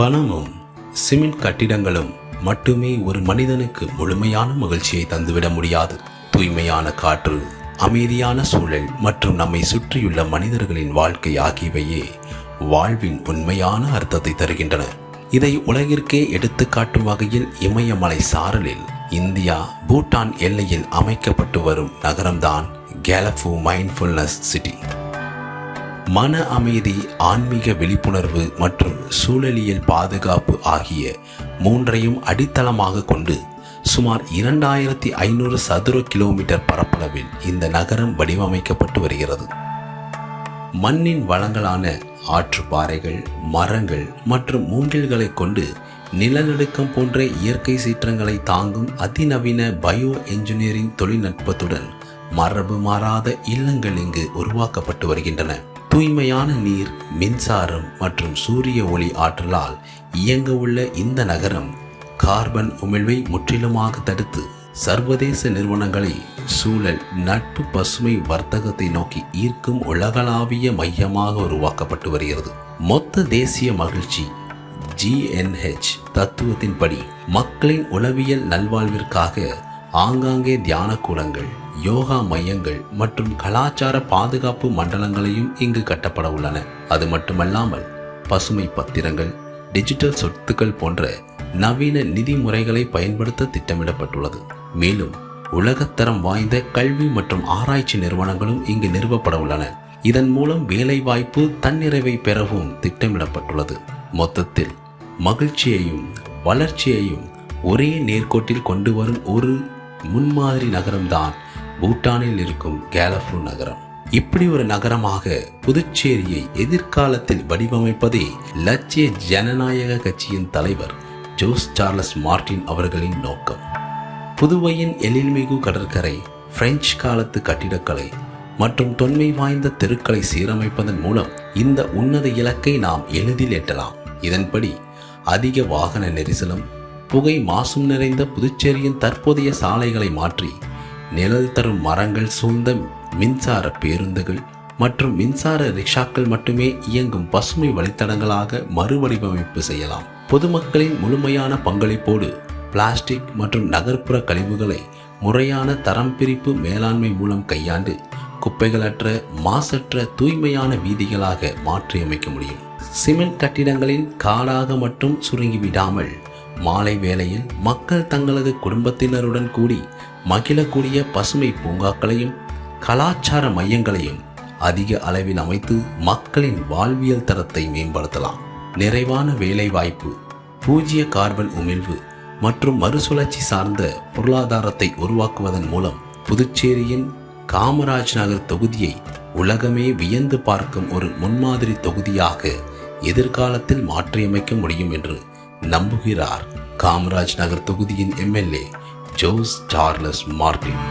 பணமும் சிமெண்ட் கட்டிடங்களும் மட்டுமே ஒரு மனிதனுக்கு முழுமையான மகிழ்ச்சியை தந்துவிட முடியாது. தூய்மையான காற்று, அமைதியான சூழல் மற்றும் நம்மை சுற்றியுள்ள மனிதர்களின் வாழ்க்கை ஆகியவையே வாழ்வின் உண்மையான அர்த்தத்தை தருகின்றன. இதை உலகிற்கே எடுத்துக்காட்டும் வகையில் இமயமலை சாரலில் இந்தியா பூட்டான் எல்லையில் அமைக்கப்பட்டு வரும் நகரம்தான் கேலஃபு மைண்ட்ஃபுல்னஸ் சிட்டி. மன அமைதி, ஆன்மீக விழிப்புணர்வு மற்றும் சூழலியல் பாதுகாப்பு ஆகிய மூன்றையும் அடித்தளமாக கொண்டு சுமார் 2500 சதுர கிலோமீட்டர் பரப்பளவில் இந்த நகரம் வடிவமைக்கப்பட்டு வருகிறது. மண்ணின் வளங்களான ஆற்றுப்பாறைகள், மரங்கள் மற்றும் மூங்கில்களை கொண்டு நிலநடுக்கம் போன்ற இயற்கை சீற்றங்களை தாங்கும் அதிநவீன பயோ என்ஜினியரிங் தொழில்நுட்பத்துடன் மரபு மாறாத இல்லங்கள் இங்கு உருவாக்கப்பட்டு வருகின்றன. தூய்மையான நீர், மின்சாரம் மற்றும் சூரிய ஒளி ஆற்றலால் இயங்க உள்ள இந்த நகரம் கார்பன் உமிழ்வை முற்றிலுமாக தடுத்து சர்வதேச நிறுவனங்களை சூழல், நட்பு, பசுமை, வர்த்தகத்தை நோக்கி ஈர்க்கும் உலகளாவிய மையமாக உருவாக்கப்பட்டு வருகிறது. மொத்த தேசிய மகிழ்ச்சி GNH தத்துவத்தின்படி மக்களின் உளவியல் நல்வாழ்விற்காக ஆங்காங்கே தியான கூடங்கள், யோகா மையங்கள் மற்றும் கலாச்சார பாதுகாப்பு மண்டலங்களையும் இங்கு கட்டப்பட உள்ளன. அது மட்டுமல்லாமல் பசுமை பத்திரங்கள், டிஜிட்டல் சொத்துக்கள் போன்ற நவீன நிதி முறைகளை பயன்படுத்த திட்டமிடப்பட்டுள்ளது. மேலும் உலகத்தரம் வாய்ந்த கல்வி மற்றும் ஆராய்ச்சி நிறுவனங்களும் இங்கு நிறுவப்பட உள்ளன. இதன் மூலம் வேலைவாய்ப்பு, தன்னிறைவை பெறவும் திட்டமிடப்பட்டுள்ளது. மொத்தத்தில் மகிழ்ச்சியையும் வளர்ச்சியையும் ஒரே நேர்கோட்டில் கொண்டு வரும் ஒரு முன்மாதிரி நகரம்தான் பூட்டானில் இருக்கும் கேலஃபு நகரம். இப்படி ஒரு நகரமாக புதுச்சேரியை எதிர்காலத்தில் வடிவமைப்பதே லட்சிய ஜனநாயக கட்சியின் தலைவர் ஜோஸ் சார்லஸ் மார்டின் அவர்களின் நோக்கம். புதுவையின் எழில்மிகு கடற்கரை, பிரெஞ்சு காலத்து கட்டிடக்கலை மற்றும் தொன்மை வாய்ந்த தெருக்களை சீரமைப்பதன் மூலம் இந்த உன்னத இலக்கை நாம் எளிதில் எட்டலாம். இதன்படி அதிக வாகன நெரிசலும் புகை மாசும் நிறைந்த புதுச்சேரியின் தற்போதைய சாலைகளை மாற்றி நிழல் தரும் மரங்கள் சூழ்ந்த மின்சார பேருந்துகள் மற்றும் மின்சார ரிக்ஷாக்கள் மட்டுமே இயங்கும் பசுமை வழித்தடங்களாக மறுவடிவமைப்பு செய்யலாம். பொதுமக்களின் முழுமையான பங்களிப்போடு பிளாஸ்டிக் மற்றும் நகர்ப்புற கழிவுகளை முறையான தரம் பிரிப்பு மேலாண்மை மூலம் கையாண்டு குப்பைகளற்ற, மாசற்ற, தூய்மையான வீதிகளாக மாற்றியமைக்க முடியும். சிமெண்ட் கட்டிடங்களின் காடாக மட்டும் சுருங்கிவிடாமல் மாலை வேளையில் மக்கள் தங்களது குடும்பத்தினருடன் கூடி மகிழக்கூடிய பசுமை பூங்காக்களையும் கலாச்சார மையங்களையும் அதிக அளவில் அமைத்து மக்களின் வாழ்வியல் தரத்தை மேம்படுத்தலாம். நிறைவான வேலைவாய்ப்பு, பூஜ்ய கார்பன் உமிழ்வு மற்றும் மறுசுழற்சி சார்ந்த பொருளாதாரத்தை உருவாக்குவதன் மூலம் புதுச்சேரியின் காமராஜ் நகர் தொகுதியை உலகமே வியந்து பார்க்கும் ஒரு முன்மாதிரி தொகுதியாக எதிர்காலத்தில் மாற்றியமைக்க முடியும் என்று நம்புகிறார் காமராஜ் நகர் தொகுதியின் MLA ஜோஸ் சார்லஸ் மார்டின்.